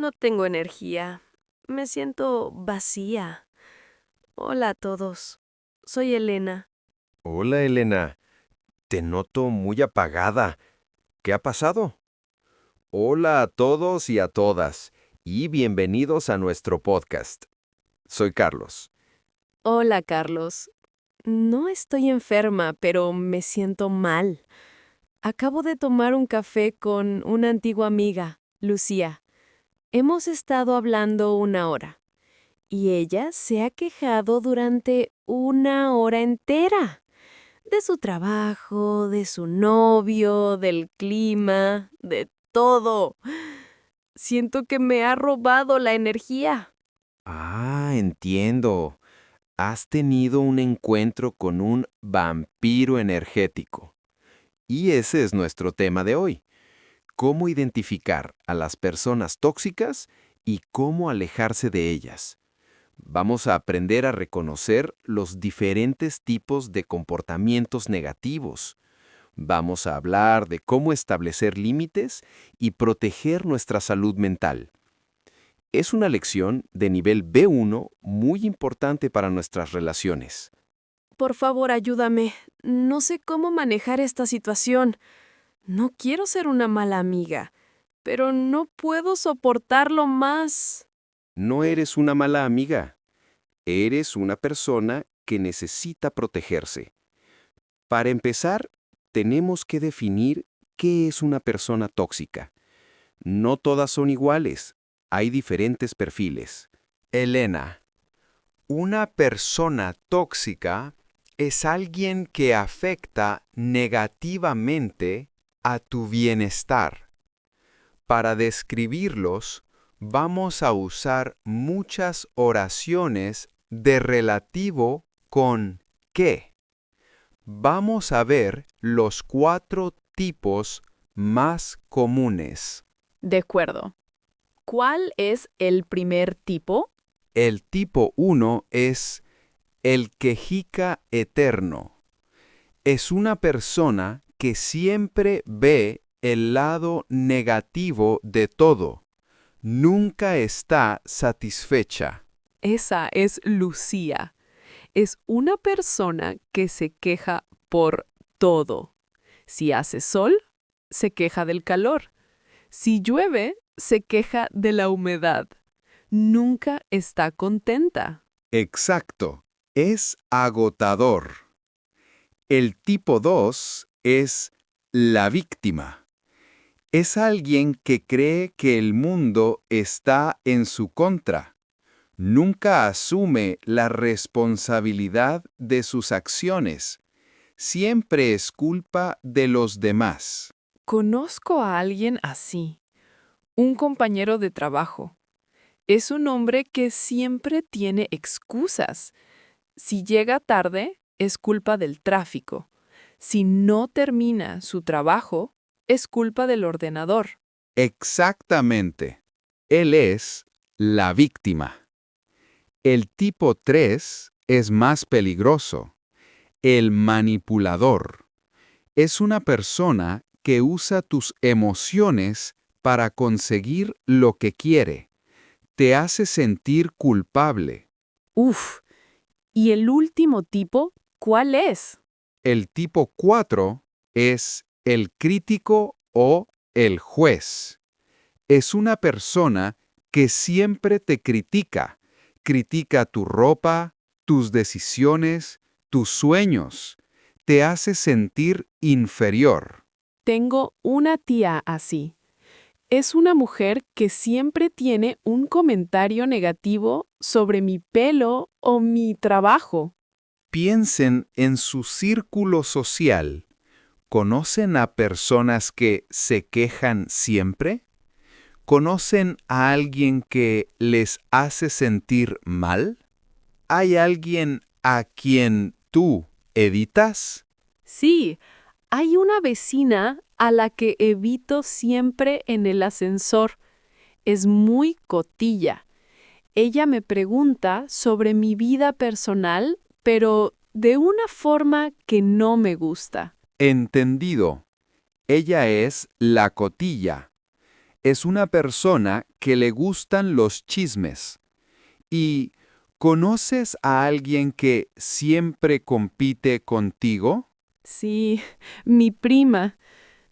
No tengo energía. Me siento vacía. Hola a todos. Soy Elena. Hola, Elena. Te noto muy apagada. ¿Qué ha pasado? Hola a todos y a todas, y bienvenidos a nuestro podcast. Soy Carlos. Hola, Carlos. No estoy enferma, pero me siento mal. Acabo de tomar un café con una antigua amiga, Lucía. Hemos estado hablando 1 hora, y ella se ha quejado durante 1 hora entera. De su trabajo, de su novio, del clima, de todo. Siento que me ha robado la energía. Entiendo. Has tenido un encuentro con un vampiro energético. Y ese es nuestro tema de hoy. Cómo identificar a las personas tóxicas y cómo alejarse de ellas. Vamos a aprender a reconocer los diferentes tipos de comportamientos negativos. Vamos a hablar de cómo establecer límites y proteger nuestra salud mental. Es una lección de nivel B1 muy importante para nuestras relaciones. Por favor, ayúdame. No sé cómo manejar esta situación. No quiero ser una mala amiga, pero no puedo soportarlo más. No eres una mala amiga. Eres una persona que necesita protegerse. Para empezar, tenemos que definir qué es una persona tóxica. No todas son iguales. Hay diferentes perfiles. Elena, una persona tóxica es alguien que afecta negativamente a tu bienestar. Para describirlos, vamos a usar muchas oraciones de relativo con que. Vamos a ver los 4 tipos más comunes. De acuerdo. ¿Cuál es el primer tipo? El tipo 1 es el quejica eterno. Es una persona que siempre ve el lado negativo de todo. Nunca está satisfecha. Esa es Lucía. Es una persona que se queja por todo. Si hace sol, se queja del calor. Si llueve, se queja de la humedad. Nunca está contenta. Exacto. Es agotador. El tipo 2 es la víctima. Es alguien que cree que el mundo está en su contra. Nunca asume la responsabilidad de sus acciones. Siempre es culpa de los demás. Conozco a alguien así. Un compañero de trabajo. Es un hombre que siempre tiene excusas. Si llega tarde, es culpa del tráfico. Si no termina su trabajo, es culpa del ordenador. Exactamente. Él es la víctima. El tipo 3 es más peligroso. El manipulador. Es una persona que usa tus emociones para conseguir lo que quiere. Te hace sentir culpable. Uf. ¿Y el último tipo, cuál es? El tipo 4 es el crítico o el juez. Es una persona que siempre te critica. Critica tu ropa, tus decisiones, tus sueños. Te hace sentir inferior. Tengo una tía así. Es una mujer que siempre tiene un comentario negativo sobre mi pelo o mi trabajo. Piensen en su círculo social. ¿Conocen a personas que se quejan siempre? ¿Conocen a alguien que les hace sentir mal? ¿Hay alguien a quien tú evitas? Sí, hay una vecina a la que evito siempre en el ascensor. Es muy cotilla. Ella me pregunta sobre mi vida personal, pero de una forma que no me gusta. Entendido. Ella es la cotilla. es una persona que le gustan los chismes. ¿Y conoces a alguien que siempre compite contigo? Sí, mi prima.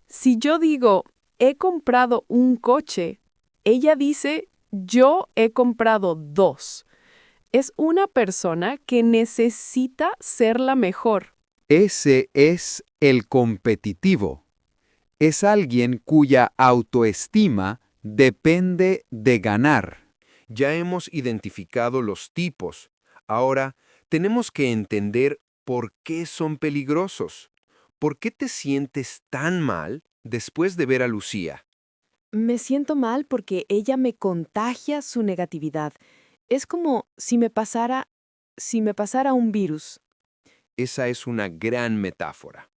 Si yo digo, he comprado un coche, ella dice, yo he comprado dos. Es una persona que necesita ser la mejor. Ese es el competitivo. Es alguien cuya autoestima depende de ganar. Ya hemos identificado los tipos. Ahora tenemos que entender por qué son peligrosos. ¿Por qué te sientes tan mal después de ver a Lucía? Me siento mal porque ella me contagia su negatividad. Es como si me pasara un virus. Esa es una gran metáfora.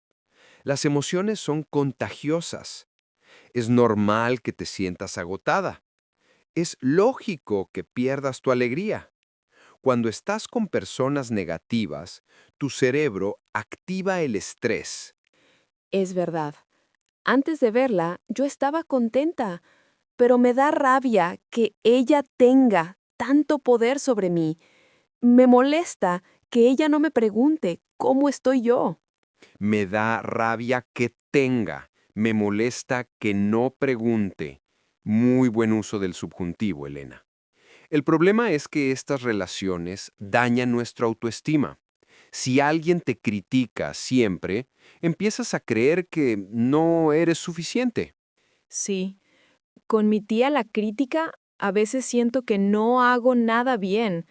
Las emociones son contagiosas. Es normal que te sientas agotada. Es lógico que pierdas tu alegría. Cuando estás con personas negativas, tu cerebro activa el estrés. Es verdad. Antes de verla, yo estaba contenta, pero me da rabia que ella tenga tanto poder sobre mí. Me molesta que ella no me pregunte cómo estoy yo. Me da rabia que tenga. Me molesta que no pregunte. Muy buen uso del subjuntivo, Elena. El problema es que estas relaciones dañan nuestra autoestima. Si alguien te critica siempre, empiezas a creer que no eres suficiente. Sí, con mi tía la crítica, a veces siento que no hago nada bien.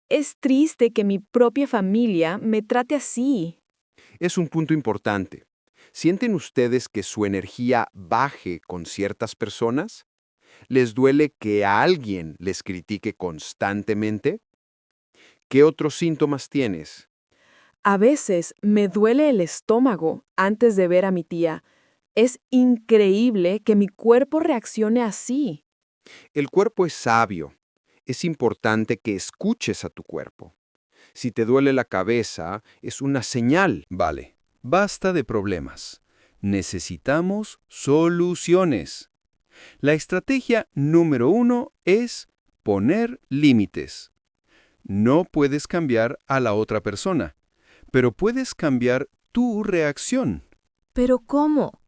Es triste que mi propia familia me trate así. Es un punto importante. ¿Sienten ustedes que su energía baje con ciertas personas? ¿Les duele que a alguien les critique constantemente? ¿Qué otros síntomas tienes? A veces me duele el estómago antes de ver a mi tía. Es increíble que mi cuerpo reaccione así. El cuerpo es sabio. Es importante que escuches a tu cuerpo. Si te duele la cabeza, es una señal. Vale, basta de problemas. Necesitamos soluciones. La estrategia número 1 es poner límites. No puedes cambiar a la otra persona, pero puedes cambiar tu reacción. ¿Pero cómo?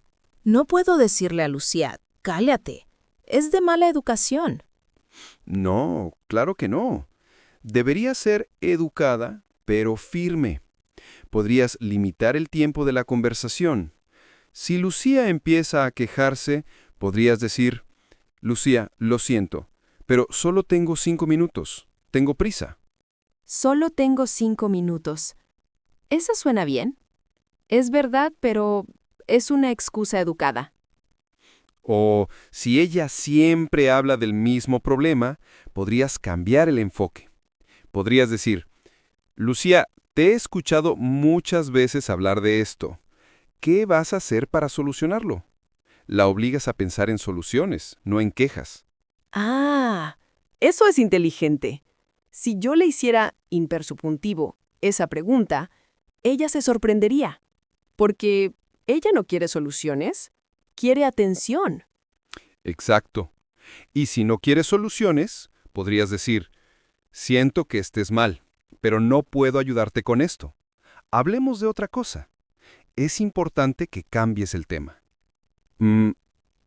No puedo decirle a Lucía, cállate. Es de mala educación. No, claro que no. Deberías ser educada, pero firme. Podrías limitar el tiempo de la conversación. Si Lucía empieza a quejarse, podrías decir, Lucía, lo siento, pero solo tengo 5 minutos. Tengo prisa. Solo tengo 5 minutos. ¿Eso suena bien? Es verdad, pero es una excusa educada. O si ella siempre habla del mismo problema, podrías cambiar el enfoque. Podrías decir, Lucía, te he escuchado muchas veces hablar de esto. ¿Qué vas a hacer para solucionarlo? La obligas a pensar en soluciones, no en quejas. Ah, eso es inteligente. Si yo le hiciera impersubjuntivo esa pregunta, ella se sorprendería, porque ella no quiere soluciones, quiere atención. Exacto. Y si no quieres soluciones, podrías decir, siento que estés mal, pero no puedo ayudarte con esto. Hablemos de otra cosa. Es importante que cambies el tema.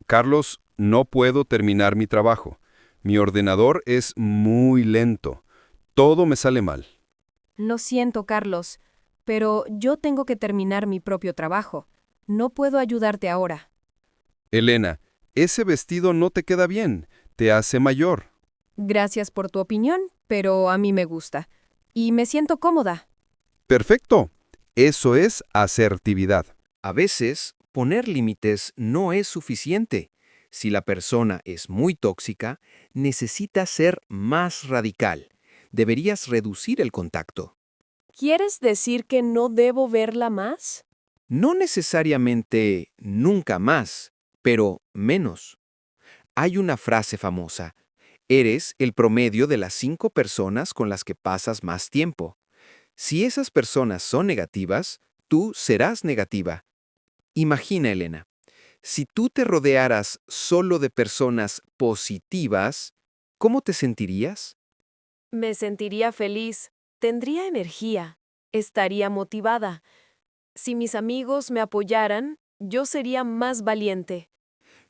Carlos, no puedo terminar mi trabajo. Mi ordenador es muy lento. Todo me sale mal. Lo siento, Carlos, pero yo tengo que terminar mi propio trabajo. No puedo ayudarte ahora. Elena, ese vestido no te queda bien. Te hace mayor. Gracias por tu opinión, pero a mí me gusta. Y me siento cómoda. Perfecto. Eso es asertividad. A veces, poner límites no es suficiente. Si la persona es muy tóxica, necesita ser más radical. Deberías reducir el contacto. ¿Quieres decir que no debo verla más? No necesariamente nunca más, pero menos. Hay una frase famosa: eres el promedio de las 5 personas con las que pasas más tiempo. Si esas personas son negativas, tú serás negativa. Imagina, Elena, Si tú te rodearas solo de personas positivas, ¿cómo te sentirías? Me sentiría feliz, tendría energía, estaría motivada. Si mis amigos me apoyaran, yo sería más valiente.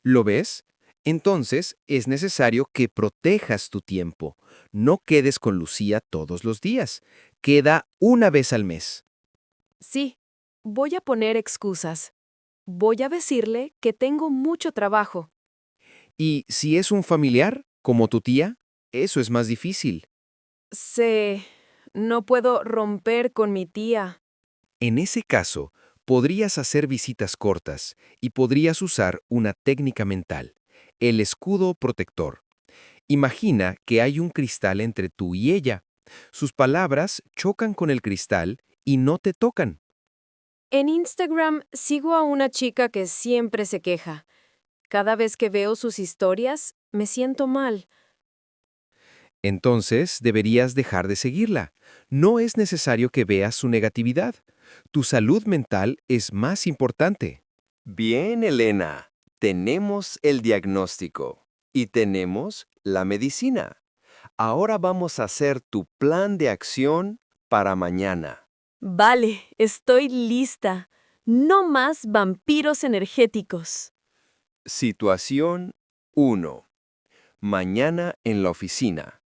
¿Lo ves? Entonces es necesario que protejas tu tiempo. No quedes con Lucía todos los días. Queda una vez al mes. Sí, voy a poner excusas. Voy a decirle que tengo mucho trabajo. Y si es un familiar, como tu tía, eso es más difícil. No puedo romper con mi tía. En ese caso, podrías hacer visitas cortas y podrías usar una técnica mental, el escudo protector. Imagina que hay un cristal entre tú y ella. Sus palabras chocan con el cristal y no te tocan. En Instagram sigo a una chica que siempre se queja. Cada vez que veo sus historias, me siento mal. Entonces deberías dejar de seguirla. No es necesario que veas su negatividad. Tu salud mental es más importante. Bien, Elena. Tenemos el diagnóstico y tenemos la medicina. Ahora vamos a hacer tu plan de acción para mañana. Vale, estoy lista. No más vampiros energéticos. Situación 1. Mañana en la oficina.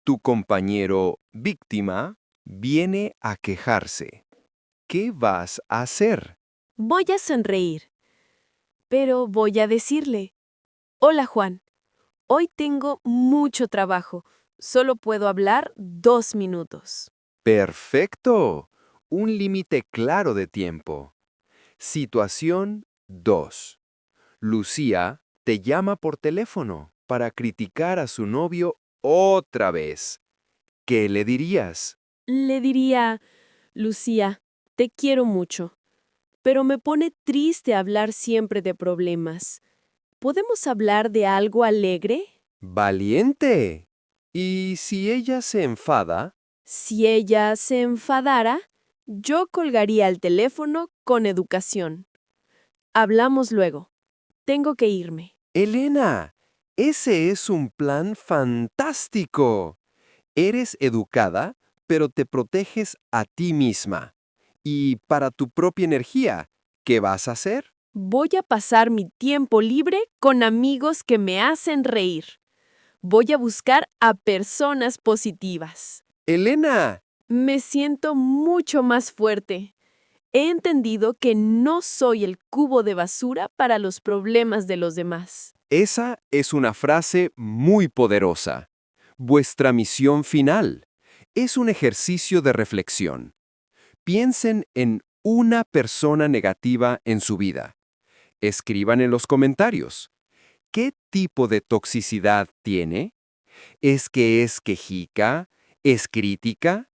Tu compañero víctima viene a quejarse. ¿Qué vas a hacer? Voy a sonreír, pero voy a decirle, hola Juan, hoy tengo mucho trabajo. Solo puedo hablar 2 minutos. Perfecto. Un límite claro de tiempo. Situación 2. Lucía te llama por teléfono para criticar a su novio otra vez. ¿Qué le dirías? Le diría, Lucía, te quiero mucho, pero me pone triste hablar siempre de problemas. ¿Podemos hablar de algo alegre? ¡Valiente! ¿Y si ella se enfada? Si ella se enfadara, yo colgaría el teléfono con educación. Hablamos luego. Tengo que irme. Elena, ese es un plan fantástico. Eres educada, pero te proteges a ti misma. Y para tu propia energía, ¿qué vas a hacer? Voy a pasar mi tiempo libre con amigos que me hacen reír. Voy a buscar a personas positivas. Elena, Me siento mucho más fuerte. He entendido que no soy el cubo de basura para los problemas de los demás. esa es una frase muy poderosa. Vuestra misión final es un ejercicio de reflexión. Piensen en una persona negativa en su vida. Escriban en los comentarios. ¿Qué tipo de toxicidad tiene? ¿Es que es quejica? ¿Es crítica?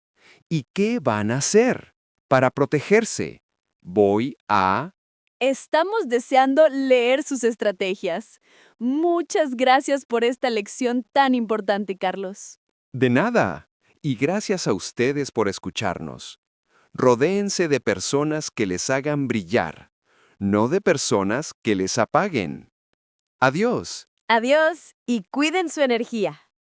¿Y qué van a hacer para protegerse? Voy a... Estamos deseando leer sus estrategias. Muchas gracias por esta lección tan importante, Carlos. De nada. Y gracias a ustedes por escucharnos. Rodéense de personas que les hagan brillar, no de personas que les apaguen. Adiós. Adiós y cuiden su energía.